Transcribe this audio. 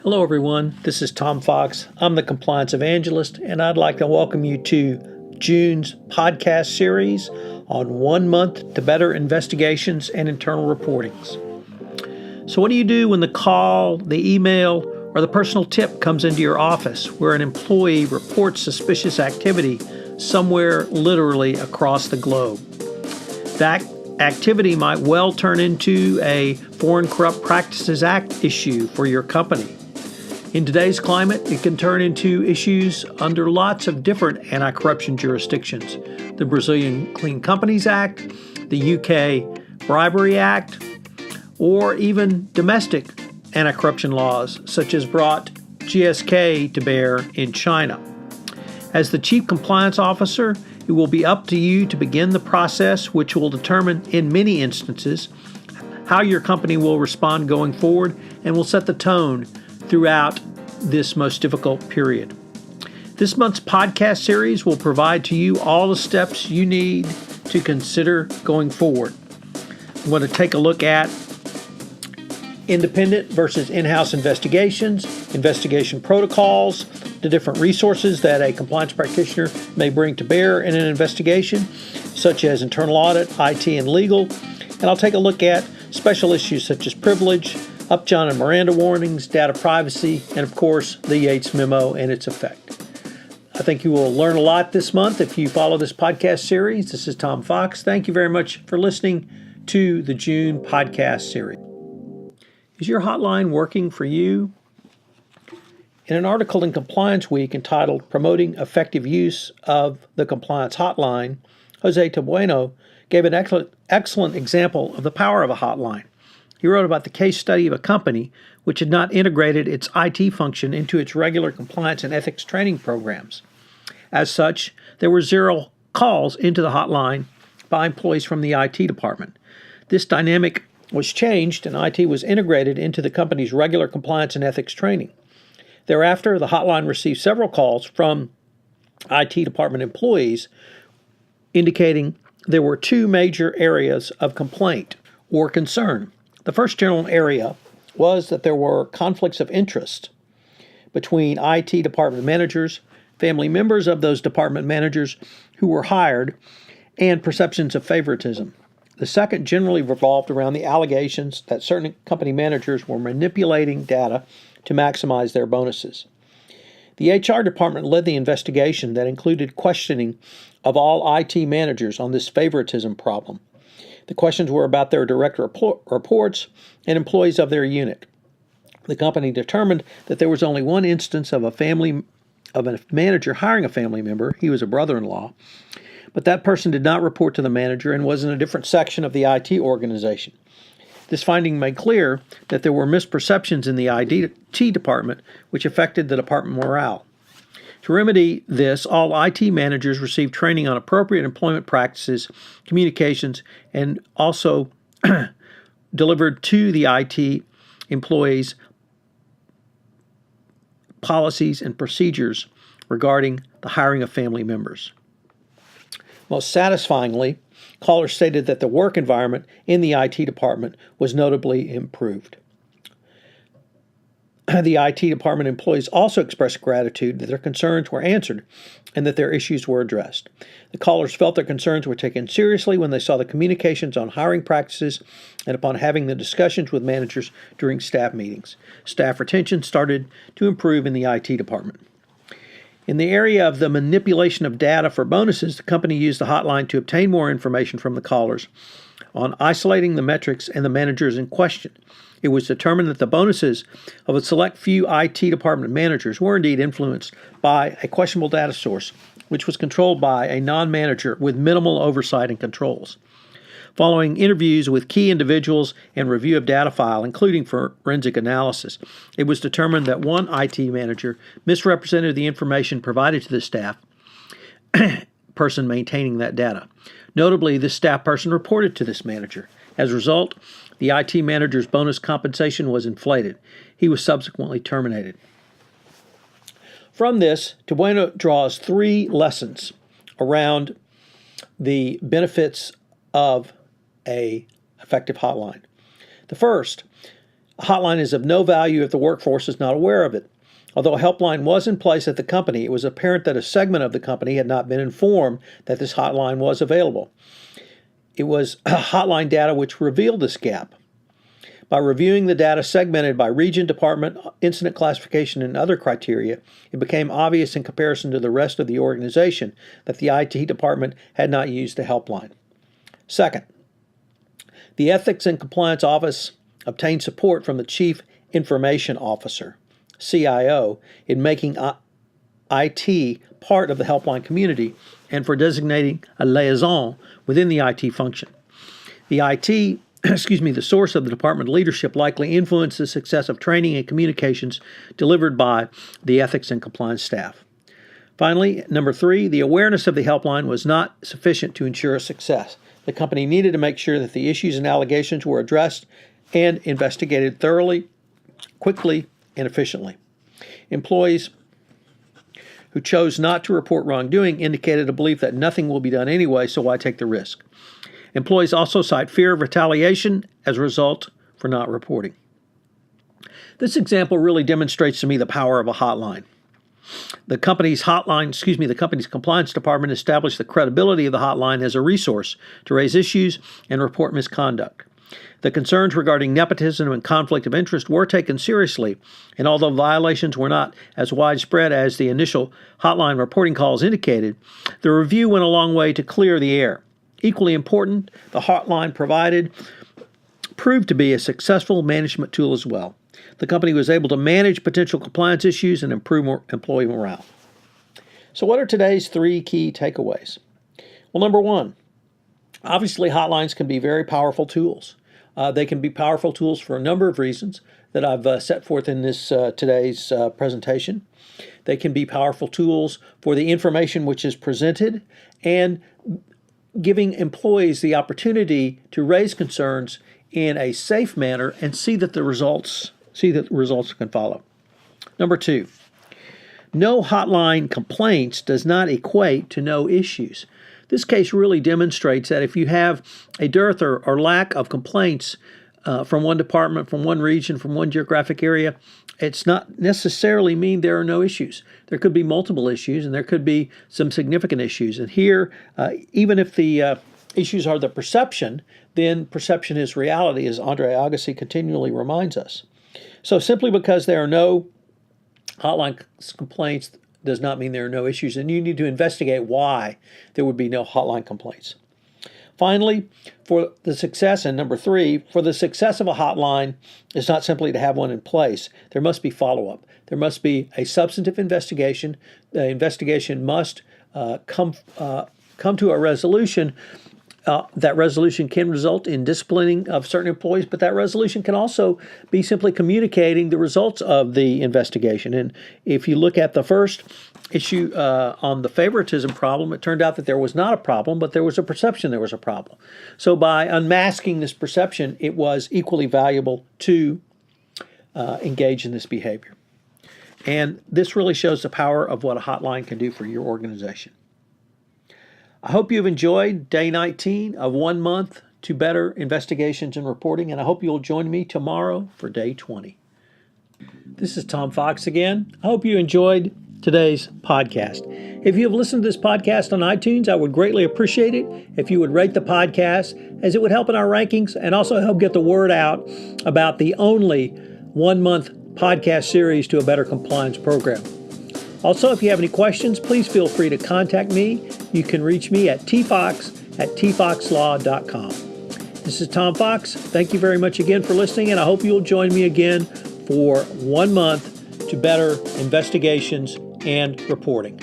Hello everyone, this is Tom Fox. I'm the Compliance Evangelist, and I'd like to welcome you to June's podcast series on 1 month to better investigations and internal reportings. So what do you do when the call, the email, or the personal tip comes into your office where an employee reports suspicious activity somewhere literally across the globe? That activity might well turn into a Foreign Corrupt Practices Act issue for your company. In today's climate, it can turn into issues under lots of different anti-corruption jurisdictions. The Brazilian Clean Companies Act, the UK Bribery Act, or even domestic anti-corruption laws, such as brought GSK to bear in China. As the Chief Compliance Officer, it will be up to you to begin the process, which will determine, in many instances, how your company will respond going forward and will set the tone throughout this most difficult period. This month's podcast series will provide to you all the steps you need to consider going forward. I'm going to take a look at independent versus in-house investigations, investigation protocols, the different resources that a compliance practitioner may bring to bear in an investigation, such as internal audit, IT, and legal. And I'll take a look at special issues such as privilege, Upjohn and Miranda warnings, data privacy, and of course, the Yates memo and its effect. I think you will learn a lot this month if you follow this podcast series. This is Tom Fox. Thank you very much for listening to the June podcast series. Is your hotline working for you? In an article in Compliance Week entitled Promoting Effective Use of the Compliance Hotline, Jose Tabueno gave an excellent example of the power of a hotline. He wrote about the case study of a company which had not integrated its IT function into its regular compliance and ethics training programs. As such, there were 0 calls into the hotline by employees from the IT department. This dynamic was changed, and IT was integrated into the company's regular compliance and ethics training. Thereafter, the hotline received several calls from IT department employees indicating there were 2 major areas of complaint or concern. The first general area was that there were conflicts of interest between IT department managers, family members of those department managers who were hired, and perceptions of favoritism. The second generally revolved around the allegations that certain company managers were manipulating data to maximize their bonuses. The HR department led the investigation that included questioning of all IT managers on this favoritism problem. The questions were about their direct reports and employees of their unit. The company determined that there was only one instance of a manager hiring a family member. He was a brother-in-law, but that person did not report to the manager and was in a different section of the IT organization. This finding made clear that there were misperceptions in the IT department which affected the department morale. To remedy this, all IT managers received training on appropriate employment practices, communications, and also delivered to the IT employees policies and procedures regarding the hiring of family members. Most satisfyingly, callers stated that the work environment in the IT department was notably improved. The IT department employees also expressed gratitude that their concerns were answered and that their issues were addressed. The callers felt their concerns were taken seriously when they saw the communications on hiring practices and upon having the discussions with managers during staff meetings. Staff retention started to improve in the IT department. In the area of the manipulation of data for bonuses, the company used the hotline to obtain more information from the callers on isolating the metrics and the managers in question. It was determined that the bonuses of a select few IT department managers were indeed influenced by a questionable data source, which was controlled by a non-manager with minimal oversight and controls. Following interviews with key individuals and review of data file, including forensic analysis, it was determined that one IT manager misrepresented the information provided to the staff person maintaining that data. Notably, this staff person reported to this manager. As a result, the IT manager's bonus compensation was inflated. He was subsequently terminated. From this, Tabueno draws 3 lessons around the benefits of an effective hotline. The first, A hotline is of no value if the workforce is not aware of it. Although a helpline was in place at the company, it was apparent that a segment of the company had not been informed that this hotline was available. It was hotline data which revealed this gap. By reviewing the data segmented by region, department, incident classification, and other criteria, it became obvious in comparison to the rest of the organization that the IT department had not used the helpline. Second, the Ethics and Compliance Office obtained support from the Chief Information Officer, CIO, in making IT part of the helpline community and for designating a liaison within the IT function. The source of the department leadership likely influenced the success of training and communications delivered by the ethics and compliance staff. Finally, number 3, the awareness of the helpline was not sufficient to ensure success. The company needed to make sure that the issues and allegations were addressed and investigated thoroughly, quickly, and efficiently. Employees who chose not to report wrongdoing indicated a belief that nothing will be done anyway, so why take the risk? Employees also cite fear of retaliation as a result for not reporting. This example really demonstrates to me the power of a hotline. The company's compliance department established the credibility of the hotline as a resource to raise issues and report misconduct. The concerns regarding nepotism and conflict of interest were taken seriously, and although violations were not as widespread as the initial hotline reporting calls indicated, the review went a long way to clear the air. Equally important, the hotline proved to be a successful management tool as well. The company was able to manage potential compliance issues and improve employee morale. So what are today's 3 key takeaways? Well, number 1, obviously hotlines can be very powerful tools. They can be powerful tools for a number of reasons that I've set forth in this today's presentation. They can be powerful tools for the information which is presented and giving employees the opportunity to raise concerns in a safe manner and see that the results can follow. Number 2, no hotline complaints does not equate to no issues. This case really demonstrates that if you have a dearth or lack of complaints from one department, from one region, from one geographic area, it's not necessarily mean there are no issues. There could be multiple issues, and there could be some significant issues. And here, even if the issues are the perception, then perception is reality, as Andre Agassi continually reminds us. So simply because there are no hotline complaints does not mean there are no issues, and you need to investigate why there would be no hotline complaints. Finally, for the success, and number 3, for the success of a hotline is not simply to have one in place. There must be follow-up. There must be a substantive investigation. The investigation must come to a resolution. That resolution can result in disciplining of certain employees, but that resolution can also be simply communicating the results of the investigation. And if you look at the first issue on the favoritism problem, it turned out that there was not a problem, but there was a perception there was a problem. So by unmasking this perception, it was equally valuable to engage in this behavior. And this really shows the power of what a hotline can do for your organization. I hope you've enjoyed day 19 of 1 month to better investigations and reporting, and I hope you'll join me tomorrow for day 20. This is Tom Fox again. I hope you enjoyed today's podcast. If you have listened to this podcast on iTunes, I would greatly appreciate it if you would rate the podcast, as it would help in our rankings and also help get the word out about the only 1 month podcast series to a better compliance program. Also, if you have any questions, please feel free to contact me. You can reach me at tfox@tfoxlaw.com. This is Tom Fox. Thank you very much again for listening, and I hope you'll join me again for 1 month to better investigations and reporting.